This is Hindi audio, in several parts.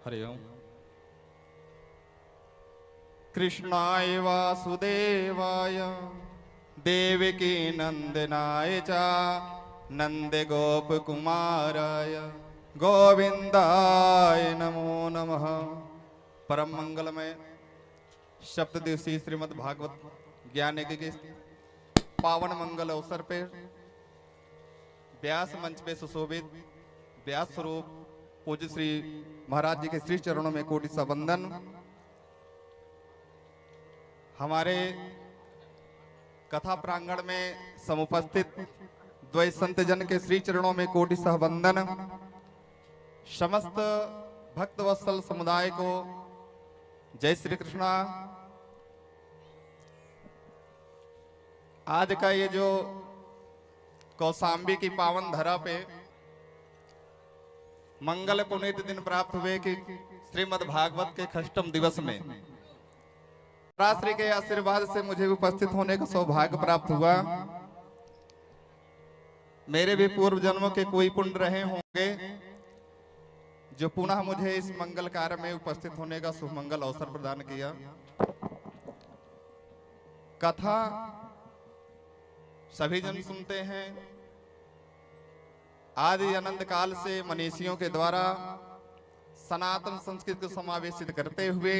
हरि ओम। कृष्णाय वासुदेवाय देवकी नंदनाय च नंद गोप कुमाराय गोविंदाय नमो नमः। परम मंगलमय शब्द दिवसीय श्रीमद् भागवत ज्ञान यज्ञ के पावन मंगल अवसर पे व्यास मंच पे सुशोभित व्यास स्वरूप पूज्य श्री महाराज जी के श्री चरणों में कोटि सा वंदन। हमारे कथा प्रांगण में समुपस्थित द्वै संत जन के श्री चरणों में कोटि सा वंदन। समस्त भक्त वत्सल समुदाय को जय श्री कृष्णा। आज का ये जो कौशाम्बी की पावन धरा पे मंगल पुनीत दिन प्राप्त हुए कि श्रीमद् भागवत के खष्टम दिवस में श्री के आशीर्वाद से मुझे उपस्थित होने का सौभाग्य प्राप्त हुआ। मेरे भी पूर्व जन्मों के कोई पुण्य रहे होंगे जो पुनः मुझे इस मंगल कार्य में उपस्थित होने का सुमंगल अवसर प्रदान किया। कथा सभी जन सुनते हैं। आदि अनंत काल से मनीषियों के द्वारा सनातन संस्कृति को समावेशित करते हुए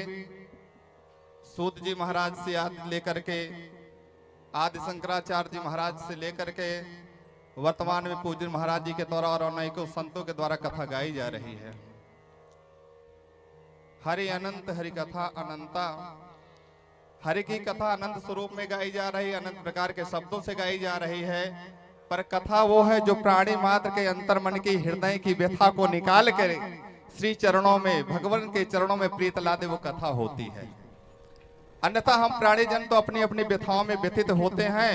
सूत जी महाराज से लेकर के आदि शंकराचार्य जी महाराज से लेकर के वर्तमान में पूज्य महाराज जी के द्वारा और अनेकों संतों के द्वारा कथा गाई जा रही है। हरि अनंत हरि कथा अनंता। हरि की कथा अनंत स्वरूप में गाई जा रही है, अनंत प्रकार के शब्दों से गाई जा रही है। पर कथा वो है जो प्राणी मात्र के अंतर मन की हृदय की व्यथा को निकाल कर श्री चरणों में भगवान के चरणों में प्रीत ला दे, वो कथा होती है। अन्यथा हम प्राणी जन तो अपनी अपनी व्यथाओं में व्यथित होते हैं।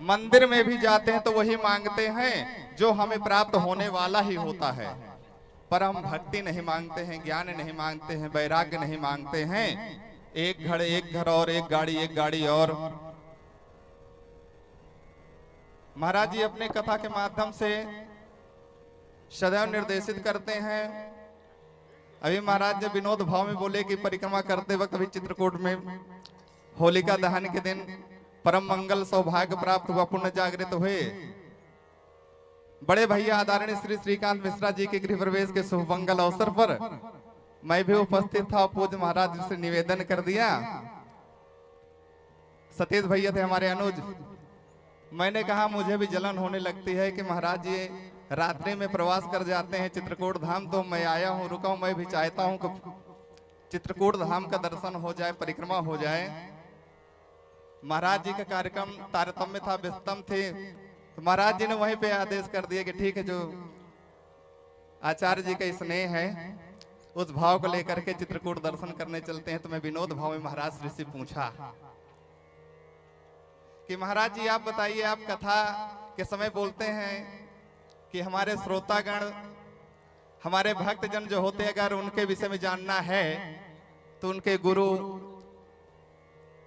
मंदिर में भी जाते हैं तो वही मांगते हैं जो हमें प्राप्त होने वाला ही होता है। पर हम भक्ति नहीं मांगते हैं, ज्ञान नहीं मांगते हैं, वैराग्य नहीं मांगते हैं। एक घर और एक गाड़ी और। महाराज जी अपने कथा के माध्यम से सदैव निर्देशित करते हैं। अभी महाराज जी विनोद भाव में बोले कि परिक्रमा करते वक्त अभी चित्रकूट में होलिका दहन के दिन परम मंगल सौभाग्य प्राप्त हुआ, पुण्य जागृत हुए। बड़े भैया आदरणीय श्री श्रीकांत मिश्रा जी के गृह प्रवेश के शुभ मंगल अवसर पर मैं भी उपस्थित था। पूज्य महाराज जी से निवेदन कर दिया। सतीश भैया थे हमारे अनुज। मैंने कहा मुझे भी जलन होने लगती है कि महाराज जी रात्रि में प्रवास कर जाते हैं चित्रकूट धाम, तो मैं आया हूँ, रुका हूँ। मैं भी चाहता हूँ कि चित्रकूट धाम का दर्शन हो जाए, परिक्रमा हो जाए। महाराज जी का कार्यक्रम तारतम्य था, व्यस्तम थे, तो महाराज जी ने वहीं पे आदेश कर दिया कि ठीक है, जो आचार्य जी का स्नेह है उस भाव को लेकर के चित्रकूट दर्शन करने चलते हैं। तो मैं विनोद भाव में महाराज श्री से पूछा कि महाराज जी आप बताइए, आप कथा के समय बोलते हैं कि हमारे श्रोतागण हमारे भक्तजन जो होते हैं अगर उनके विषय में जानना है तो उनके गुरु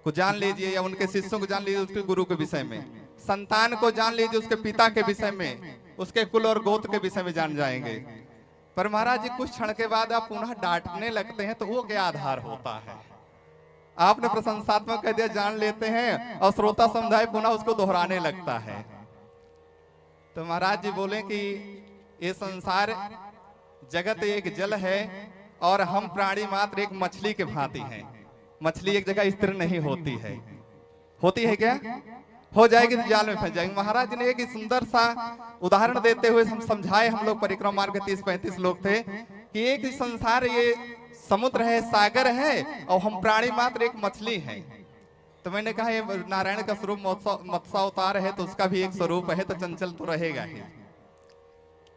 को जान लीजिए या उनके शिष्यों को जान लीजिए उसके गुरु के विषय में, संतान को जान लीजिए उसके पिता के विषय में, उसके कुल और गोत्र के विषय में जान जाएंगे। पर महाराज जी कुछ क्षण के बाद आप पुनः डांटने लगते हैं, तो वो क्या आधार होता है? आपने प्रशंसात्मक कह दिया जान लेते हैं और श्रोता समुदाय पुनः उसको दोहराने लगता है। तो महाराज जी बोले कि ये संसार जगत एक जल है और हम प्राणी मात्र एक मछली के भांति हैं। मछली एक जगह स्थिर नहीं होती है। होती है क्या? हो जाएगी तो जाल में फंस जाएंगे। महाराज जी ने एक सुंदर सा उदाहरण देते हुए हम समझाए, हम लोग परिक्रमा मार्ग के 30-35 लोग थे, कि एक संसार ये समुद्र है, सागर है और हम प्राणी मात्र एक मछली हैं। तो मैंने कहा ये नारायण का स्वरूप मत्स्यावतार है तो उसका भी एक स्वरूप है, तो चंचल तो रहेगा ही।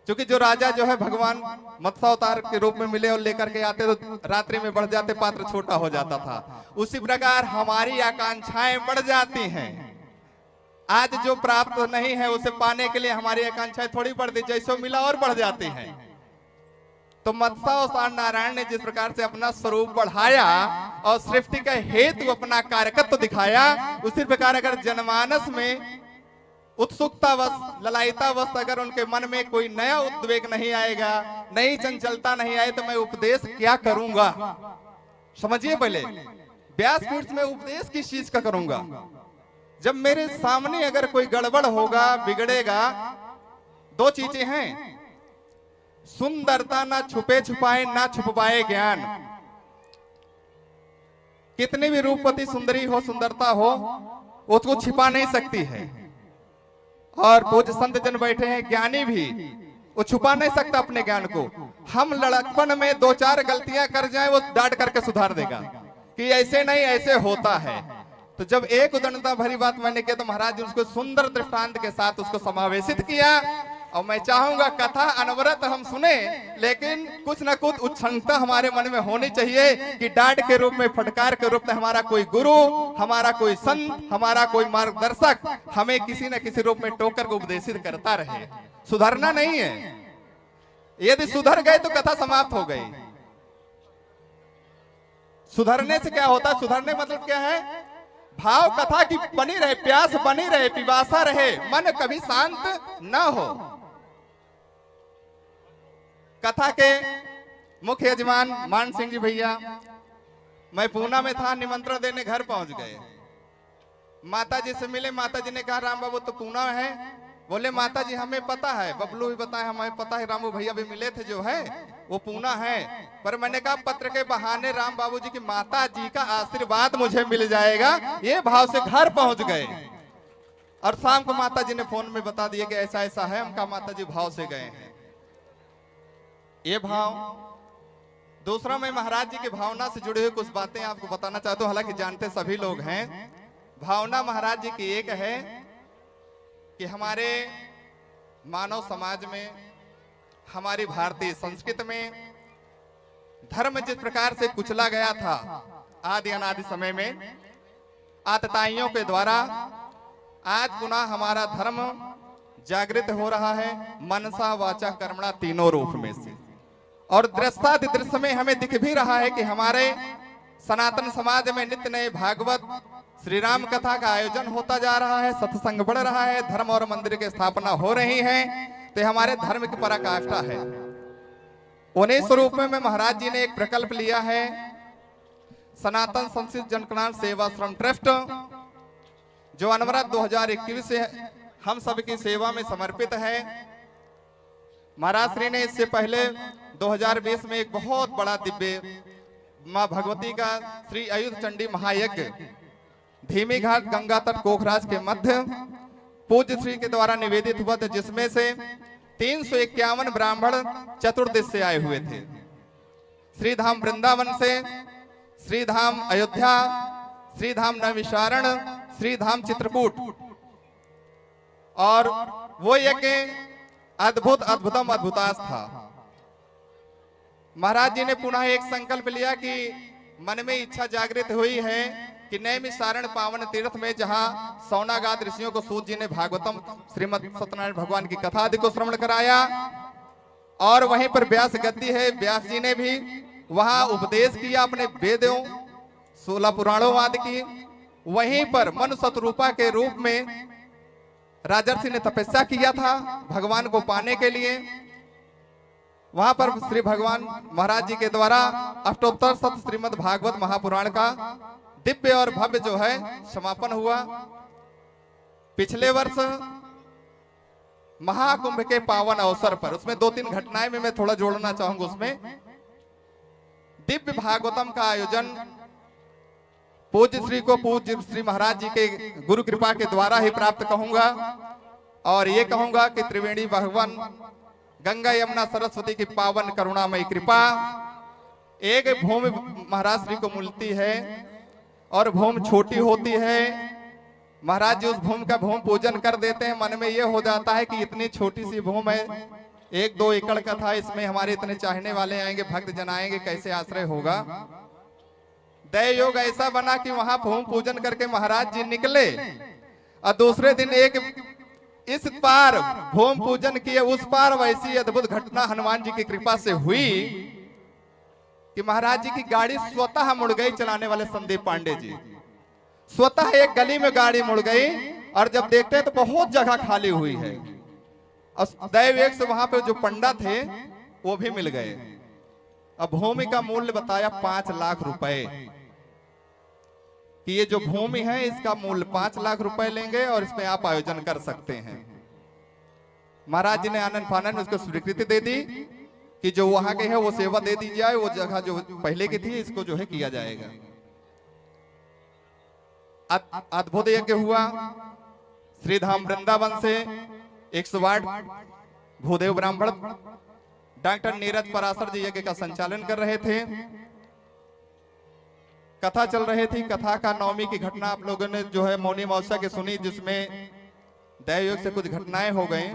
क्योंकि जो राजा जो है भगवान मत्स्यावतार के रूप में मिले और लेकर के आते तो रात्रि में बढ़ जाते, पात्र छोटा हो जाता था। उसी प्रकार हमारी आकांक्षाएं बढ़ जाती हैं। आज जो प्राप्त नहीं है उसे पाने के लिए हमारी आकांक्षाएं थोड़ी बढ़ती, जैसे मिला और बढ़ जाती हैं। तो मत्स्यावतार नारायण ने जिस प्रकार से अपना स्वरूप बढ़ाया और सृष्टि का हेतु अपना कार्यकत्व दिखाया, उसी प्रकार अगर जनमानस में उत्सुकतावश, ललायतावश अगर उनके मन में कोई नया उद्वेग नहीं आएगा, नई चंचलता नहीं आए, तो मैं उपदेश क्या करूंगा? समझिए, पहले व्यासपीठ में उपदेश किस चीज का करूंगा? जब मेरे सामने अगर कोई गड़बड़ होगा, बिगड़ेगा, दो चीजें हैं, सुंदरता ना छुपे छुपाए, ना छुप पाए ज्ञान। कितनी भी रूपवती सुंदरी हो, सुंदरता हो, उसको छिपा नहीं सकती है। और पूज्य संत जन बैठे हैं, ज्ञानी भी, वो छुपा नहीं सकता अपने ज्ञान को। हम लड़कपन में 2-4 गलतियां कर जाएं, वो डांट करके सुधार देगा कि ऐसे नहीं, ऐसे होता है। तो जब एक उदारता भरी बात मैंने किया, तो महाराज जी उसको सुंदर दृष्टांत के साथ उसको समावेशित किया। और मैं चाहूंगा कथा अनवरत हम सुने, लेकिन कुछ न कुछ उच्छृंखलता हमारे मन में होनी चाहिए कि डांट के रूप में, फटकार के रूप में हमारा कोई गुरु, हमारा कोई संत, हमारा कोई मार्गदर्शक हमें किसी न किसी रूप में टोकर को उपदेशित करता रहे। सुधरना नहीं है। यदि सुधर गए तो कथा समाप्त हो गई। सुधरने से क्या होता है? सुधरने मतलब क्या है? भाव कथा की बनी रहे, प्यास बनी रहे, पिपासा रहे, मन कभी शांत न हो। कथा के मुख्य यजमान मान सिंह जी भैया, मैं पूना में था, निमंत्रण देने घर पहुंच गए। माता जी से मिले, माता जी ने कहा राम बाबू तो पूना है। बोले माता जी हमें पता है, बबलू भी बताए, हमें पता है, रामू भैया भी मिले थे, जो है वो पूना है। पर मैंने कहा पत्र के बहाने राम बाबू जी की माता जी का आशीर्वाद मुझे मिल जाएगा, ये भाव से घर पहुंच गए। और शाम को माता जी ने फोन में बता दिया कि ऐसा ऐसा है। हम कहा माता जी भाव से गए हैं, ये भाव। दूसरा, मैं महाराज जी की भावना से जुड़े हुए कुछ बातें आपको बताना चाहता हूं, हालांकि जानते सभी लोग हैं। भावना महाराज जी की एक है कि हमारे मानव समाज में, हमारी भारतीय संस्कृति में धर्म जिस प्रकार से कुचला गया था आदि अनादि समय में आतताइयों के द्वारा, आज पुनः हमारा धर्म जागृत हो रहा है, मनसा वाचा कर्मणा तीनों रूप में से। और दृश्य में हमें दिख भी रहा है कि हमारे सनातन समाज में नित्य नए भागवत, श्री राम कथा का आयोजन होता जा रहा है, सत्संग बढ़ रहा है, धर्म और मंदिर की स्थापना हो रही है। तो हमारे धर्म की पराकाष्ठा है। उन्हीं स्वरूप में महाराज जी ने एक प्रकल्प लिया है, सनातन संस्कृत जनकल्याण सेवा श्रम ट्रस्ट, जो अनवरत 2021 से हम सबकी सेवा में समर्पित है। महाराज श्री ने इससे पहले 2020 में एक बहुत बड़ा दिव्य मां भगवती का श्री अयुध चंडी महायज्ञ धीमी घाट गंगा तट कोखराज के मध्य पूज्य श्री के द्वारा निवेदित हुआ था, जिसमें से 351 ब्राह्मण चतुर्दिश से आए हुए थे। श्रीधाम वृंदावन से, श्रीधाम अयोध्या, श्रीधाम नैमिषारण, श्रीधाम चित्रकूट। और वो यज्ञ अद्भुत अद्भुतम अद्भुतास था। महाराज जी ने पुनः एक संकल्प लिया कि मन में इच्छा जागृत हुई है कि नैमिषारण पावन तीर्थ में, जहां सौनागाद ऋषियों को सूत जी ने भागवतम श्रीमद सत्यनारायण भगवान की कथा आदि को श्रवण कराया, और वहीं पर व्यास गद्दी है, व्यास जी ने भी वहां उपदेश किया अपने वेदों 16 पुराणों आदि की। वहीं पर मनु शतरूपा के रूप में राजर्षि ने तपस्या किया था भगवान को पाने के लिए। वहां पर श्री भगवान महाराज जी के द्वारा अष्टोत्तर शत श्रीमद भागवत महापुराण का दिव्य और भव्य जो है समापन हुआ। पिछले वर्ष महाकुंभ के पावन अवसर पर, उसमें 2-3 घटनाएं में मैं थोड़ा जोड़ना चाहूंगा। उसमें दिव्य भागवतम का आयोजन पूज्य श्री को पूज्य श्री महाराज जी के गुरु कृपा के द्वारा ही प्राप्त कहूंगा। और ये कहूंगा कि त्रिवेणी भगवान गंगा यमुना सरस्वती की पावन करुणामयी कृपा, एक भूमि महाराज श्री को मिलती है और भूमि छोटी होती है। महाराज जी उस भूमि का भूमि पूजन कर देते हैं। मन में ये हो जाता है कि इतनी छोटी सी भूमि है, 1-2 एकड़ का था, इसमें हमारे इतने चाहने वाले आएंगे, भक्त जन आएंगे, कैसे आश्रय होगा। दया योग ऐसा बना कि वहां भूमि पूजन करके महाराज जी निकले और दूसरे दिन एक इस पार भूमि पूजन किए, उस पार वैसी अद्भुत घटना हनुमान जी की कृपा से हुई कि महाराज जी की गाड़ी स्वतः मुड़ गई। चलाने वाले संदीप पांडे जी स्वतः एक गली में गाड़ी मुड़ गई और जब देखते हैं तो बहुत जगह खाली हुई है। और दैवेक से वहां पे जो पंडा थे वो भी मिल गए। अब भूमि का मूल्य बताया 5 लाख रुपए कि ये जो भूमि है इसका मूल्य 5 लाख रुपए लेंगे और इसमें आप आयोजन कर सकते हैं। महाराज जी ने आनंद फानन उसको स्वीकृति दे दी कि जो वहां के है वो सेवा दे दी जाए, वो जगह जो पहले की थी इसको जो है किया जाएगा। अद्भुत यज्ञ हुआ। श्रीधाम वृंदावन से 108 भूदेव ब्राह्मण डॉक्टर नीरज पराशर जी यज्ञ का संचालन कर रहे थे। कथा चल रही थी। कथा का नवमी की घटना आप लोगों ने जो है मौनी महोत्सव की सुनी, जिसमें दैवयोग से कुछ घटनाएं हो गई।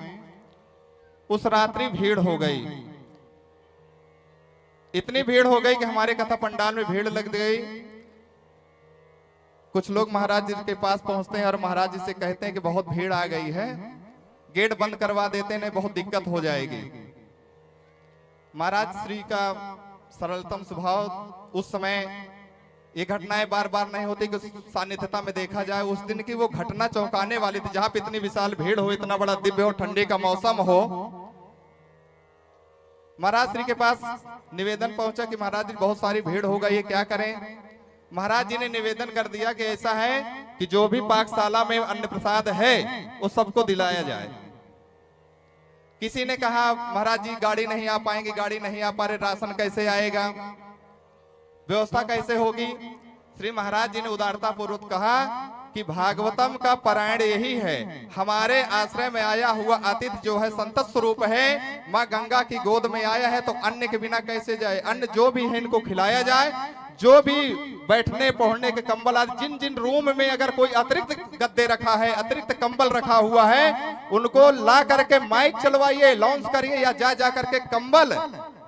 उस रात्रि भीड़ हो गई, इतनी भीड़ हो गई कि हमारे कथा पंडाल में भीड़ लग गई। कुछ लोग महाराज जी के पास पहुंचते हैं और महाराज जी से कहते हैं कि बहुत भीड़ आ गई है, गेट बंद करवा देते हैं, बहुत दिक्कत हो जाएगी। महाराज श्री का सरलतम स्वभाव, उस समय ये घटनाएं बार बार नहीं होती कि सानिध्यता में देखा जाए। उस दिन की वो घटना चौंकाने वाली थी, जहां पे इतनी विशाल भीड़ हो, इतना बड़ा दिव्य हो, ठंडी का मौसम हो। महाराज श्री के पास निवेदन पहुंचा कि महाराज जी बहुत सारी भीड़ हो गई है, क्या करें। महाराज जी ने निवेदन कर दिया कि ऐसा है कि जो भी पाकशाला में अन्न प्रसाद है वो सबको दिलाया जाए। किसी ने कहा महाराज जी गाड़ी नहीं आ पाएंगे, गाड़ी नहीं आ पा रहे, राशन कैसे आएगा, व्यवस्था कैसे होगी। श्री महाराज जी ने उदारता पूर्वक कहा कि भागवतम का पारायण यही है, हमारे आश्रय में आया हुआ अतिथि जो है संत स्वरूप है, माँ गंगा की गोद में आया है, तो अन्न के बिना कैसे जाए। अन्न जो भी है इनको खिलाया जाए। जो भी बैठने पढ़ने के कंबल आदि, जिन जिन रूम में अगर कोई अतिरिक्त गद्दे रखा है, अतिरिक्त कंबल रखा हुआ है, उनको ला करके माइक चलवाइए, लॉन्च करिए, या जा करके कंबल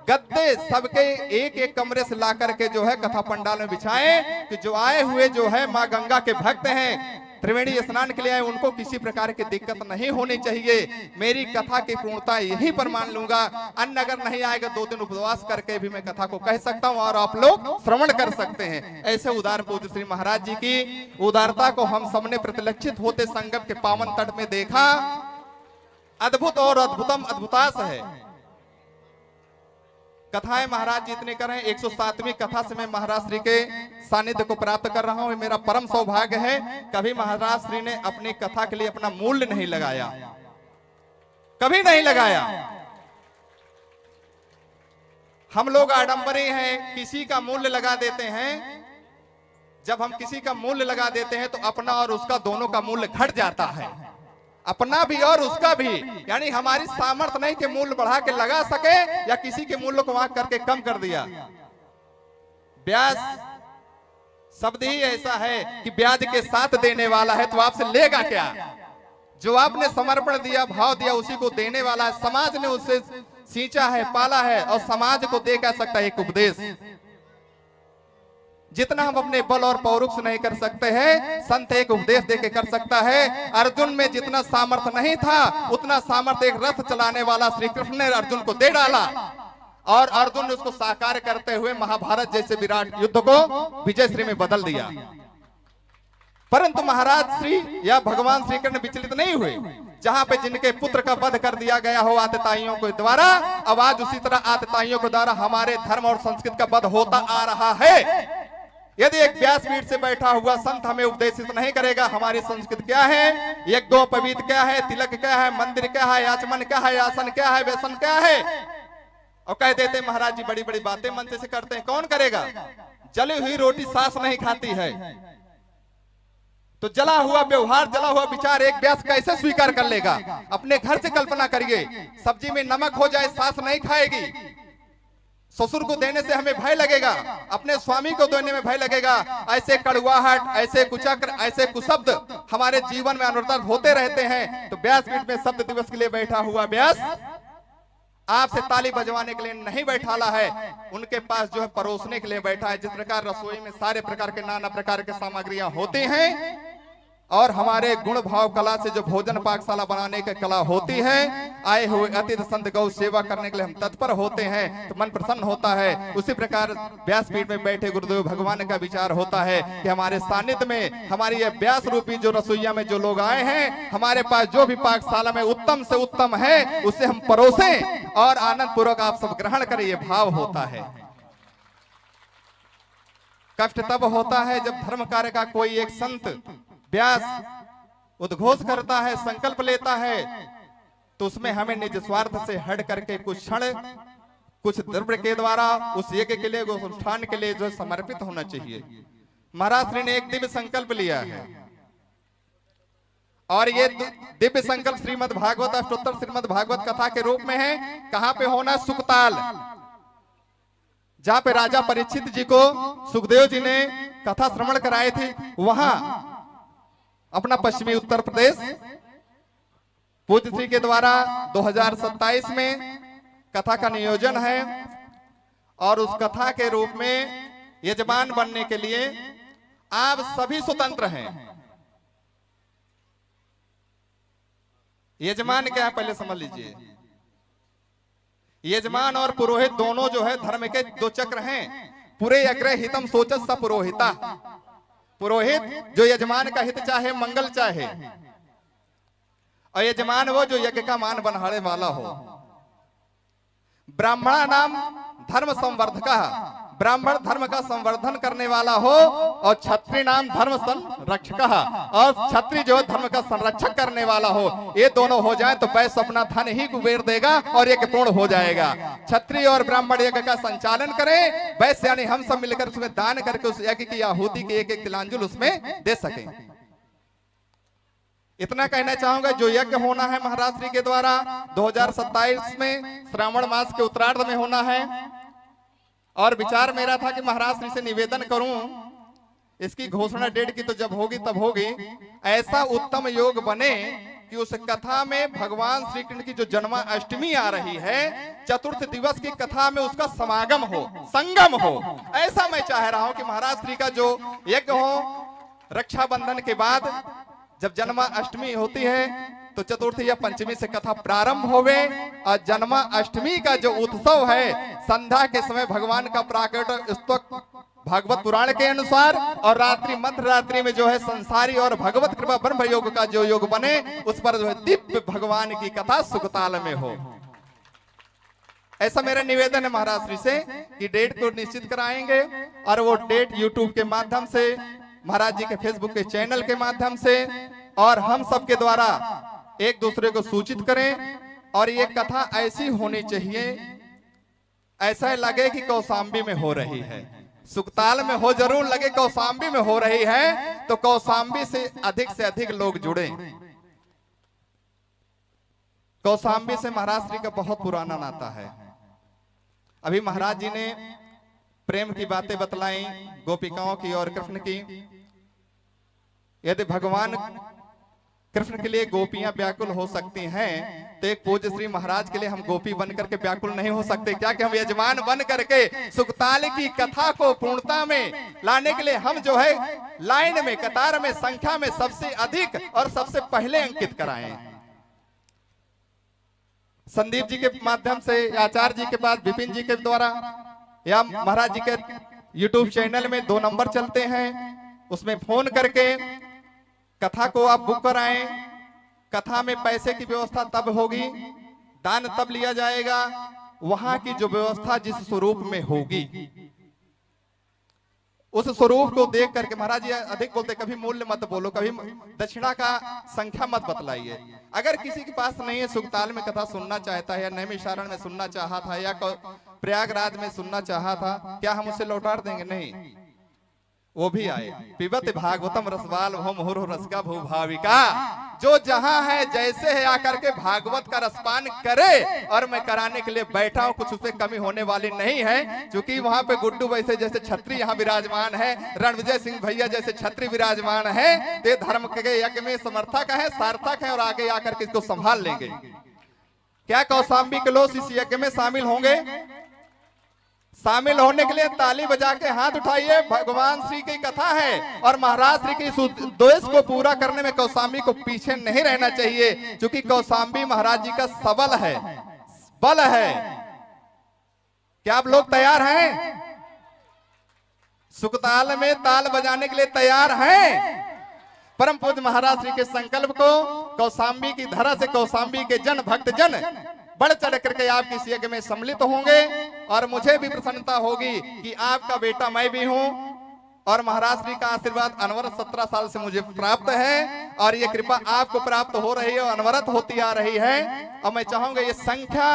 गद्दे सबके एक एक कमरे से ला करके जो है कथा पंडाल में बिछाएं कि जो आए हुए जो है माँ गंगा के भक्त हैं, त्रिवेणी स्नान के लिए आए, उनको किसी प्रकार की दिक्कत नहीं होनी चाहिए। मेरी कथा की पूर्णता यही पर मान लूंगा। अन्न अगर नहीं आएगा 2 दिन उपवास करके भी मैं कथा को कह सकता हूं और आप लोग श्रवण कर सकते हैं। ऐसे उदार पूज्य श्री महाराज जी की उदारता को हम सबने प्रतिलक्षित होते संगम के पावन तट में देखा। अद्भुत और अद्भुतम अद्भुतास है। कथाएं महाराज जी इतने कर रहे हैं। 107वीं कथा से मैं महाराज श्री के सानिध्य को प्राप्त कर रहा हूं। मेरा परम सौभाग्य है। कभी महाराज श्री ने अपनी कथा के लिए अपना मूल्य नहीं लगाया, कभी नहीं लगाया। हम लोग आडंबरी हैं, किसी का मूल्य लगा देते हैं। जब हम किसी का मूल्य लगा देते हैं तो अपना और उसका दोनों का मूल्य घट जाता है, अपना भी और उसका भी। यानी हमारी सामर्थ्य नहीं कि मूल्य बढ़ा के लगा सके या किसी के मूल्य को वहां करके कम कर दिया। ब्याज शब्द ही ऐसा है कि ब्याज के साथ देने वाला है, तो आपसे लेगा क्या। जो आपने समर्पण दिया, भाव दिया, उसी को देने वाला है। समाज ने उससे सींचा है, पाला है, और समाज को दे कह सकता है एक उपदेश। जितना हम अपने बल और पौरुष से नहीं कर सकते हैं, संत एक उपदेश देके कर सकता है। अर्जुन में जितना सामर्थ्य नहीं था, उतना सामर्थ्य एक रथ चलाने वाला श्री कृष्ण ने अर्जुन को दे डाला, और अर्जुन ने उसको साकार करते हुए महाभारत जैसे विराट युद्ध को विजय श्री में बदल दिया। परंतु महाराज श्री या भगवान श्री कृष्ण विचलित नहीं हुए। जहां पे जिनके पुत्र का वध कर दिया गया हो आतताइयों के द्वारा, अब आज उसी तरह आतताइयों के द्वारा हमारे धर्म और संस्कृति का वध होता आ रहा है। यदि एक व्यासपीठ से बैठा हुआ संत हमें उपदेशित नहीं करेगा हमारी संस्कृति क्या है, यज्ञोपवीत क्या है, तिलक क्या है, मंदिर क्या है, आचमन क्या है, आसन क्या है, व्यसन क्या है, और कह देते महाराज जी बड़ी बड़ी बातें मन से करते हैं। कौन करेगा। जली हुई रोटी सास नहीं खाती है, तो जला हुआ व्यवहार, जला हुआ विचार एक व्यास कैसे स्वीकार कर लेगा। अपने घर से कल्पना करिए, सब्जी में नमक हो जाए, सास नहीं खाएगी। ससुर को देने से हमें भय लगेगा, अपने स्वामी को देने में भय लगेगा। ऐसे कड़वाहट, ऐसे कुचक्र, ऐसे कुशब्द हमारे जीवन में अनवरत होते रहते हैं। तो व्यासपीठ में शब्द दिवस के लिए बैठा हुआ व्यास आपसे ताली बजवाने के लिए नहीं बैठाला है, उनके पास जो है परोसने के लिए बैठा है। जिस प्रकार रसोई में सारे प्रकार के नाना प्रकार के सामग्रियां होती हैं और हमारे गुण भाव कला से जो भोजन पाकशाला बनाने की कला होती है, आए हुए अतिथि संत गौ सेवा करने के लिए हम तत्पर होते हैं तो मन प्रसन्न होता है। उसी प्रकार व्यासपीठ में बैठे गुरुदेव भगवान का विचार होता है कि हमारे सानिध्य में हमारी ये व्यास रूपी जो रसोईया में जो लोग आए हैं, हमारे पास जो भी पाकशाला में उत्तम से उत्तम है उसे हम परोसें और आनंद पूर्वक आप सब ग्रहण करें, ये भाव होता है। कष्ट तब होता है जब धर्म कार्य का कोई एक संत व्यास उद्घोष करता है, संकल्प लेता है, तो उसमें हमें निज स्वार्थ से हट करके कुछ क्षण कुछ द्रव्य के द्वारा उस यज्ञ के लिए, उस अनुष्ठान के लिए जो समर्पित होना चाहिए। महाराज श्री ने एक दिव्य संकल्प लिया है और ये दिव्य संकल्प श्रीमद् भागवत अष्टोत्तर श्रीमद् भागवत कथा के रूप में है। कहां पे होना? सुकताल, जहां पे राजा परीक्षित जी को सुखदेव जी ने कथा श्रवण कराए थे, वहां अपना पश्चिमी उत्तर प्रदेश पूज्य श्री के द्वारा 2027 में कथा का नियोजन है और उस कथा के रूप में यजमान बनने के लिए आप सभी स्वतंत्र हैं। यजमान क्या है पहले समझ लीजिए। यजमान और पुरोहित दोनों जो है धर्म के दो चक्र हैं। पूरे अग्रह हितम सोचत स पुरोहिता, पुरोहित जो यजमान का हित चाहे, मंगल चाहे, और यजमान वो जो यज्ञ का मान बनहाने वाला हो। ब्राह्मणा नाम धर्म संवर्धका, ब्राह्मण धर्म का संवर्धन करने वाला हो, और क्षत्रिय नाम धर्म संरक्षक, और क्षत्रिय जो धर्म का संरक्षक करने वाला हो। ये दोनों हो जाए तो वैश्य अपना धन ही कुबेर देगा और यज्ञ पूर्ण हो जाएगा। क्षत्रिय और ब्राह्मण यज्ञ का संचालन करें, वैश्य यानी हम सब मिलकर उसमें दान करके उस यज्ञ की आहुति की एक एक तिलांजलि उसमें दे सकें। इतना कहना चाहूंगा, जो यज्ञ होना है महाराज श्री के द्वारा 2027 में श्रावण मास के उत्तरार्ध में होना है। और विचार मेरा था कि महाराज श्री से निवेदन करूं, इसकी घोषणा डेट की तो जब होगी तब होगी, ऐसा उत्तम योग बने कि उस कथा में भगवान श्री कृष्ण की जो जन्माष्टमी आ रही है, चतुर्थ दिवस की कथा में उसका समागम हो, संगम हो। ऐसा मैं चाह रहा हूं कि महाराज श्री का जो यज्ञ हो, रक्षाबंधन के बाद जब जन्माष्टमी होती है तो चतुर्थी या पंचमी से कथा प्रारंभ होवे, और जन्माष्टमी का जो उत्सव है संध्या के समय भगवान का प्राकट स्तुति भागवत पुराण के अनुसार, और रात्रि मध्य रात्रि में जो है संसारी और भगवत कृपा ब्रह्म योग का जो योग बने, उस पर जो है दिव्य भगवान की कथा सुखताल में हो। ऐसा मेरा निवेदन है महाराज श्री से कि डेट को निश्चित कराएंगे, और वो डेट यूट्यूब के माध्यम से, महाराज जी के फेसबुक के चैनल के माध्यम से, और हम सबके द्वारा एक दूसरे को सूचित करें। और ये कथा ऐसी होनी चाहिए, ऐसा लगे कि कौशाम्बी में हो रही है। सुकताल में हो जरूर लगे, कौशाम्बी में हो रही है तो कौशाम्बी से अधिक लोग जुड़े। कौशाम्बी से महाराज श्री का बहुत पुराना नाता है। अभी महाराज जी ने प्रेम की बातें बतलाई, गोपिकाओं की और कृष्ण की। यदि भगवान कृष्ण के लिए गोपियां व्याकुल हो सकती हैं, तो एक पूज्य श्री महाराज के लिए हम गोपी बन करके व्याकुल नहीं हो सकते क्या? कि हम यजमान बन करके सुकताल की कथा को पूर्णता में लाने के लिए हम जो है लाइन में, कतार में, संख्या में सबसे अधिक और सबसे पहले अंकित कराएं। संदीप जी के माध्यम से, आचार्य जी के पास, विपिन जी के द्वारा, या महाराज जी के यूट्यूब चैनल में 2 नंबर चलते हैं, उसमें फोन करके कथा को आप बुक कराएं। कथा में पैसे की व्यवस्था तब होगी, दान तब लिया जाएगा वहां की जो व्यवस्था जिस स्वरूप में होगी, उस स्वरूप को देख करके। महाराज जी अधिक बोलते, कभी मूल्य मत बोलो, कभी दक्षिणा का संख्या मत बतलाइए। अगर किसी के पास नहीं है, सुकताल में कथा सुनना चाहता है, या नैमिषारण्य में सुनना चाहा था, या प्रयागराज में सुनना चाहा था, क्या हम उसे लौटा देंगे? नहीं, वो भी आए। पिबत भागवतम रसवाल भो मुहुर्हु रसका भू भाविका, जो जहां है जैसे है आकर के भागवत का रसपान करे। और मैं कराने के लिए बैठा हूं, कुछ उससे कमी होने वाली नहीं है, क्योंकि वहां पे गुड्डू वैसे जैसे छत्री यहाँ विराजमान है, रणविजय सिंह भैया जैसे छत्री विराजमान है, तो धर्म के यज्ञ में समर्थक है, सार्थक है, और आगे आकर के इसको संभाल लेंगे। क्या कौशाम्बी के लोग इस यज्ञ में शामिल होंगे? शामिल होने के लिए ताली बजा के हाथ उठाइए। भगवान श्री की कथा है और महाराज श्री के इस उद्देश्य को पूरा करने में कौशाम्बी को पीछे नहीं रहना चाहिए, क्योंकि कौशाम्बी महाराज जी का सबल है, बल है। क्या आप लोग तैयार हैं? सुखताल में ताल बजाने के लिए तैयार हैं? परम पूज्य महाराज श्री के संकल्प को कौशाम्बी की धरा से कौशाम्बी के जन भक्त जन बढ़ चढ़ करके आपकी इस यज्ञ में सम्मिलित होंगे और मुझे भी प्रसन्नता होगी कि आपका बेटा मैं भी हूं और महाराज श्री का आशीर्वाद अनवरत 17 साल से मुझे प्राप्त है और ये कृपा आपको प्राप्त हो रही है और अनवरत होती आ रही है। और मैं चाहूंगा ये संख्या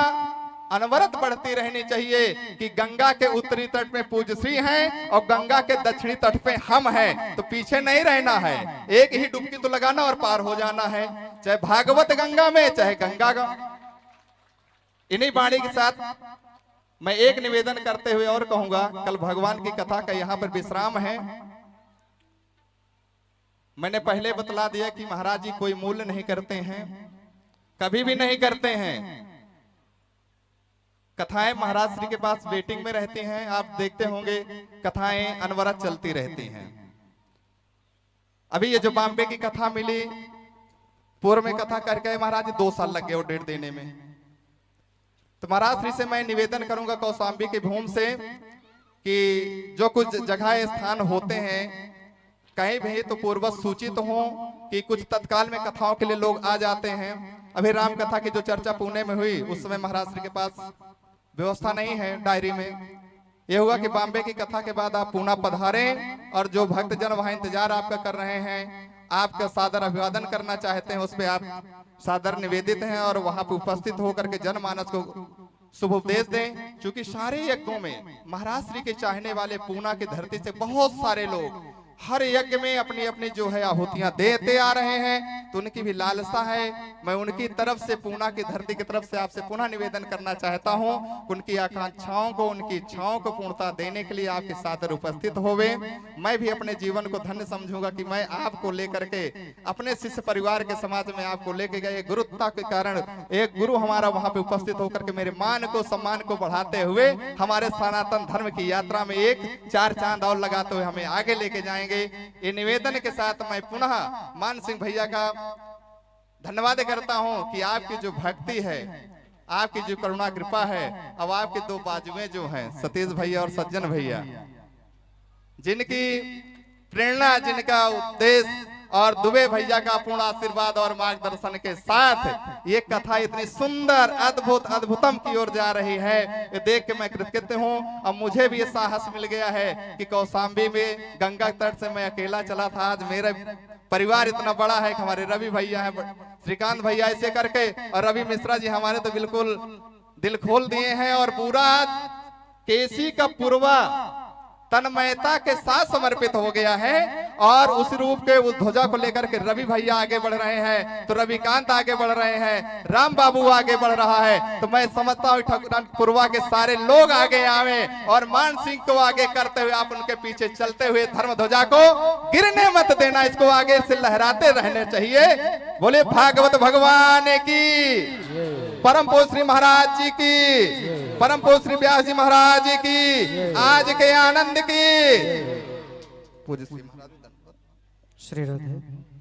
अनवरत बढ़ती रहनी चाहिए कि गंगा के उत्तरी तट में पूज्य श्री हैं और गंगा के दक्षिणी तट पे हम हैं, तो पीछे नहीं रहना है, एक ही डुबकी तो लगाना और पार हो जाना है, चाहे भागवत गंगा में चाहे गंगा। इन्हीं वाणी के साथ मैं एक निवेदन करते हुए और कहूंगा, कल भगवान की कथा का यहाँ पर विश्राम है। मैंने पहले बतला दिया कि महाराज जी कोई मूल्य नहीं करते हैं, कभी भी नहीं करते हैं। कथाएं महाराज श्री के पास वेटिंग में रहती हैं, आप देखते होंगे कथाएं अनवरत चलती रहती हैं। अभी ये जो बॉम्बे की कथा मिली, पूर्व में कथा करके महाराज जी 2 साल लग गए वो डेट देने में। तो महाराज श्री से मैं निवेदन करूंगा कौशाम्बी की भूमि से कि जो कुछ जगह स्थान होते हैं कहीं भी तो पूर्वज सूचित हो कि कुछ तत्काल में कथाओं के लिए लोग आ जाते हैं। अभी राम कथा की जो चर्चा पुणे में हुई उस समय महाराज श्री के पास व्यवस्था नहीं है डायरी में। यह हुआ कि बॉम्बे की कथा के बाद आप पुणे पधारें और जो भक्तजन वहां इंतजार आपका कर रहे हैं, आपका सादर अभिवादन करना चाहते हैं, उस पर आप सादर निवेदित हैं और वहां पर उपस्थित होकर के जनमानस को शुभ उपदेश दें। क्योंकि सारे यज्ञों में महाराज श्री के चाहने वाले पूना की धरती से बहुत सारे लोग हर यज्ञ में अपनी अपनी जो है आहुतियां देते आ रहे हैं, तो उनकी भी लालसा है। मैं उनकी तरफ से पूना की धरती की तरफ से आपसे पुनः निवेदन करना चाहता हूं, उनकी आकांक्षाओं को उनकी इच्छाओं को पूर्णता देने के लिए आपके साथ उपस्थित होवे। मैं भी अपने जीवन को धन्य समझूंगा कि मैं आपको लेकर के अपने शिष्य परिवार के समाज में आपको लेके गए। गुरुत्ता के कारण एक गुरु हमारा वहां पे उपस्थित होकर के मेरे मान को सम्मान को बढ़ाते हुए हमारे सनातन धर्म की यात्रा में एक 4 चांद और लगाते हुए हमें आगे लेके जाएंगे। ये निवेदन के साथ मैं पुनः मान सिंह भैया का धन्यवाद करता हूं कि आपकी जो भक्ति है, आपकी जो करुणा कृपा है, अब आपके 2 बाजुएं जो हैं सतीश भैया और सज्जन भैया, जिनकी प्रेरणा जिनका उद्देश्य और दुबे भैया का पूर्ण आशीर्वाद और मार्गदर्शन के साथ ये कथा इतनी सुंदर अद्भुत अद्भुतम की ओर जा रही है, ये देख के मैं कृतज्ञ हूँ। अब मुझे भी ये साहस मिल गया है कि कौशाम्बी में गंगा तट से मैं अकेला चला था, आज मेरा परिवार इतना बड़ा है कि हमारे रवि भैया है, श्रीकांत भैया ऐसे करके, और रवि मिश्रा जी हमारे तो बिल्कुल दिल खोल दिए हैं और पूरा केसी का पूर्वा तन्मयता के साथ समर्पित हो गया है। और उस रूप के उस ध्वजा को लेकर के रवि भैया आगे बढ़ रहे हैं, तो रविकांत आगे बढ़ रहे हैं, राम बाबू आगे बढ़ रहा है, तो मैं समझता हूँ ठाकुरपुरवा के सारे लोग आगे आवे और मान सिंह को आगे करते हुए आप उनके पीछे चलते हुए धर्म ध्वजा को गिरने मत देना, इसको आगे से लहराते रहने चाहिए। बोले भागवत भगवान की, परम पूज्य श्री महाराज जी की, परम पूज्य श्री व्यास जी महाराज जी की, आज के आनंद की। पूज्य श्री महाराज श्री राधे।